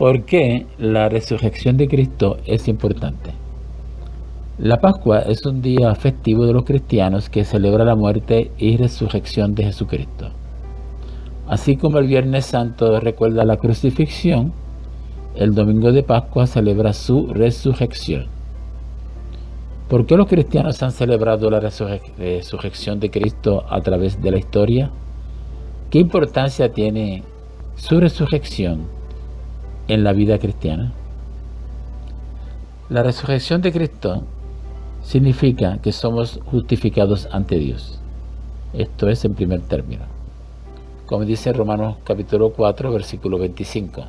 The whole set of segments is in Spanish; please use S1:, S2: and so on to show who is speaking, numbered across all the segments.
S1: ¿Por qué la resurrección de Cristo es importante? La Pascua es un día festivo de los cristianos que celebra la muerte y resurrección de Jesucristo. Así como el Viernes Santo recuerda la crucifixión, el domingo de Pascua celebra su resurrección. ¿Por qué los cristianos han celebrado la resurrección de Cristo a través de la historia? ¿Qué importancia tiene su resurrección en la vida cristiana? La resurrección de Cristo significa que somos justificados ante Dios. Esto es en primer término. Como dice Romanos capítulo 4, versículo 25,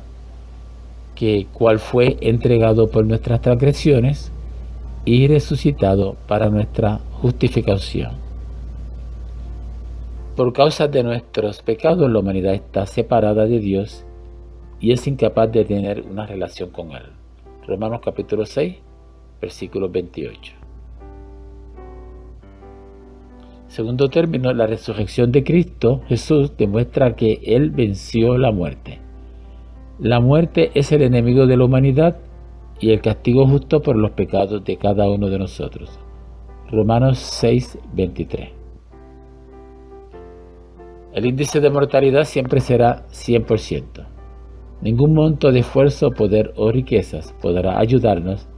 S1: que cual fue entregado por nuestras transgresiones y resucitado para nuestra justificación. Por causa de nuestros pecados, la humanidad está separada de Dios y es incapaz de tener una relación con Él. Romanos capítulo 6, versículo 28. Segundo término, la resurrección de Cristo Jesús demuestra que Él venció la muerte. La muerte es el enemigo de la humanidad y el castigo justo por los pecados de cada uno de nosotros. Romanos 6, 23. El índice de mortalidad siempre será 100%. Ningún monto de esfuerzo, poder o riquezas podrá ayudarnos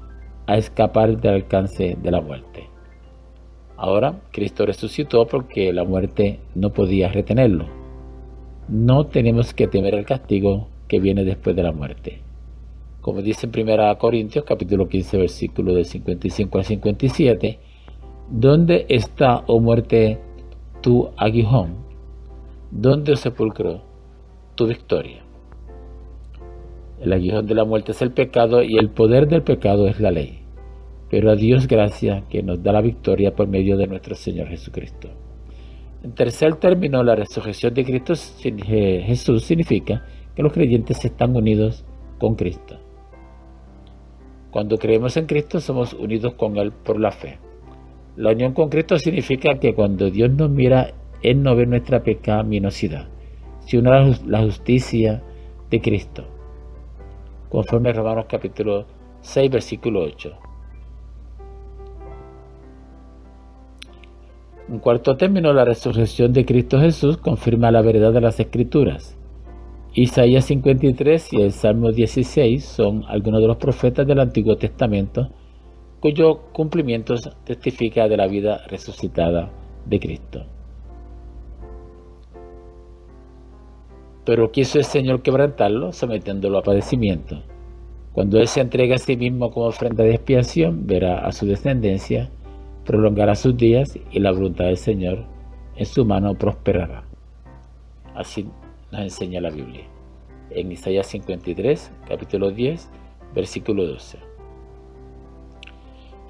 S1: a escapar del alcance de la muerte. Ahora, Cristo resucitó porque la muerte no podía retenerlo. No tenemos que temer el castigo que viene después de la muerte. Como dice en 1 Corintios, capítulo 15, versículo del 55 al 57, ¿dónde está, oh muerte, tu aguijón? ¿Dónde, oh sepulcro, tu victoria? El aguijón de la muerte es el pecado y el poder del pecado es la ley. Pero a Dios gracias que nos da la victoria por medio de nuestro Señor Jesucristo. En tercer término, la resurrección de Cristo Jesús significa que los creyentes están unidos con Cristo. Cuando creemos en Cristo, somos unidos con Él por la fe. La unión con Cristo significa que cuando Dios nos mira, Él no ve nuestra pecaminosidad, sino la justicia de Cristo, conforme a Romanos capítulo 6, versículo 8. En cuarto término, la resurrección de Cristo Jesús confirma la verdad de las Escrituras. Isaías 53 y el Salmo 16 son algunos de los profetas del Antiguo Testamento cuyo cumplimiento testifica de la vida resucitada de Cristo. Pero quiso el Señor quebrantarlo, sometiéndolo a padecimiento. Cuando Él se entrega a sí mismo como ofrenda de expiación, verá a su descendencia, prolongará sus días y la voluntad del Señor en su mano prosperará. Así nos enseña la Biblia. En Isaías 53, capítulo 10, versículo 12.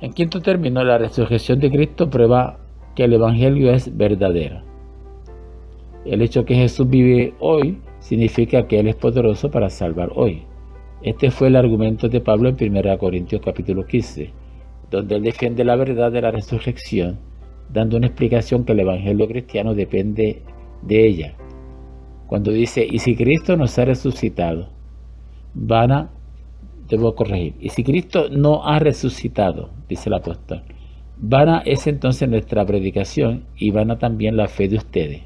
S1: En quinto término, la resurrección de Cristo prueba que el Evangelio es verdadero. El hecho que Jesús vive hoy significa que Él es poderoso para salvar hoy. Este fue el argumento de Pablo en 1 Corintios capítulo 15, donde él defiende la verdad de la resurrección, dando una explicación que el Evangelio cristiano depende de ella. Cuando dice, y si Cristo nos ha resucitado, y si Cristo no ha resucitado, dice el apóstol, vana es entonces nuestra predicación y vana también la fe de ustedes.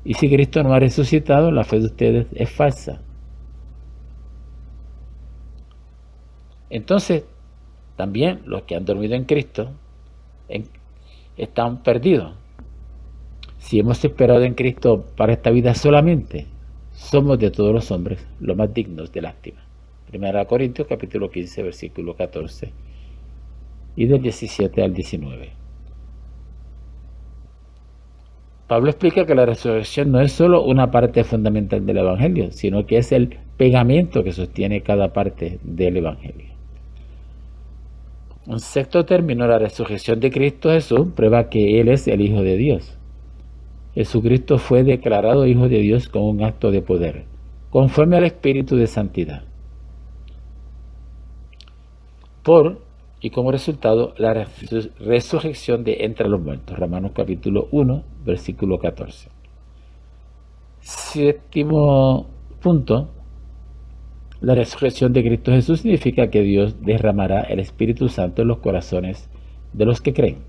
S1: Y si Cristo no ha resucitado, la fe de ustedes es falsa. Entonces, también los que han dormido en Cristo están perdidos. Si hemos esperado en Cristo para esta vida solamente, somos de todos los hombres los más dignos de lástima. 1 Corintios capítulo 15, versículo 14 y del 17 al 19. Pablo explica que la resurrección no es solo una parte fundamental del Evangelio, sino que es el pegamento que sostiene cada parte del Evangelio. En sexto término, la resurrección de Cristo Jesús prueba que Él es el Hijo de Dios. Jesucristo fue declarado Hijo de Dios con un acto de poder, conforme al Espíritu de Santidad. Y como resultado, la resurrección de entre los muertos. Romanos capítulo 1, versículo 14. Séptimo punto, La resurrección de Cristo Jesús significa que Dios derramará el Espíritu Santo en los corazones de los que creen.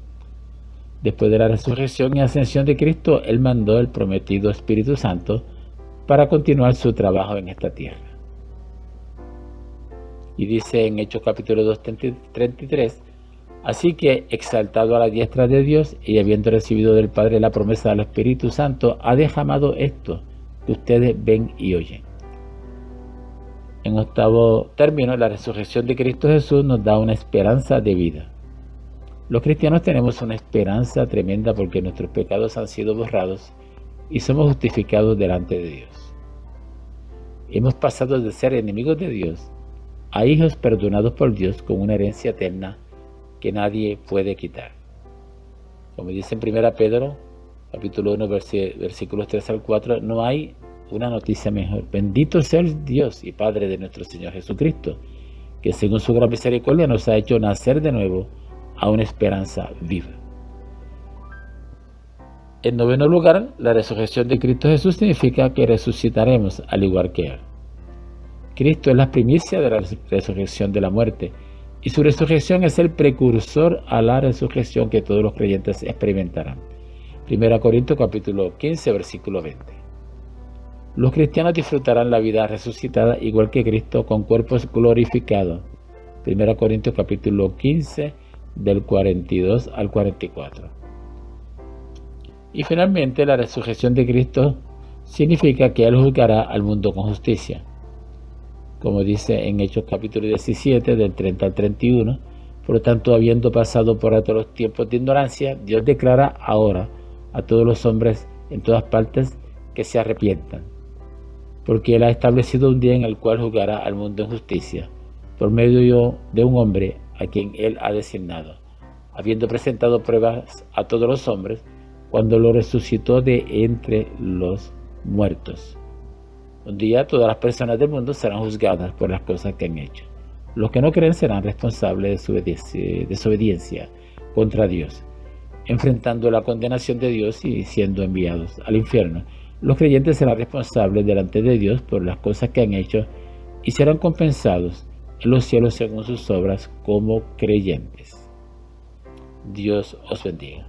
S1: Después de la resurrección y ascensión de Cristo, Él mandó el prometido Espíritu Santo para continuar su trabajo en esta tierra. Y dice en Hechos capítulo 2, 33, así que, exaltado a la diestra de Dios y habiendo recibido del Padre la promesa del Espíritu Santo, ha derramado esto que ustedes ven y oyen. En octavo término, la resurrección de Cristo Jesús nos da una esperanza de vida. Los cristianos tenemos una esperanza tremenda porque nuestros pecados han sido borrados y somos justificados delante de Dios. Hemos pasado de ser enemigos de Dios a hijos perdonados por Dios con una herencia eterna que nadie puede quitar. Como dice en 1 Pedro, capítulo 1, versículos 3 al 4, no hay una noticia mejor. Bendito sea el Dios y Padre de nuestro Señor Jesucristo, que según su gran misericordia nos ha hecho nacer de nuevo a una esperanza viva. En noveno lugar, la resurrección de Cristo Jesús significa que resucitaremos al igual que Él. Cristo es la primicia de la resurrección de la muerte, y su resurrección es el precursor a la resurrección que todos los creyentes experimentarán. 1 Corintios capítulo 15, versículo 20. Los cristianos disfrutarán la vida resucitada igual que Cristo con cuerpos glorificados. 1 Corintios capítulo 15, del 42 al 44. Y finalmente, la resurrección de Cristo significa que Él juzgará al mundo con justicia. Como dice en Hechos capítulo 17, del 30 al 31, por lo tanto, habiendo pasado por todos los tiempos de ignorancia, Dios declara ahora a todos los hombres en todas partes que se arrepientan, porque Él ha establecido un día en el cual juzgará al mundo en justicia, por medio de un hombre a quien Él ha designado, habiendo presentado pruebas a todos los hombres, cuando lo resucitó de entre los muertos. Un día todas las personas del mundo serán juzgadas por las cosas que han hecho. Los que no creen serán responsables de su desobediencia contra Dios, enfrentando la condenación de Dios y siendo enviados al infierno. Los creyentes serán responsables delante de Dios por las cosas que han hecho y serán compensados en los cielos según sus obras como creyentes. Dios os bendiga.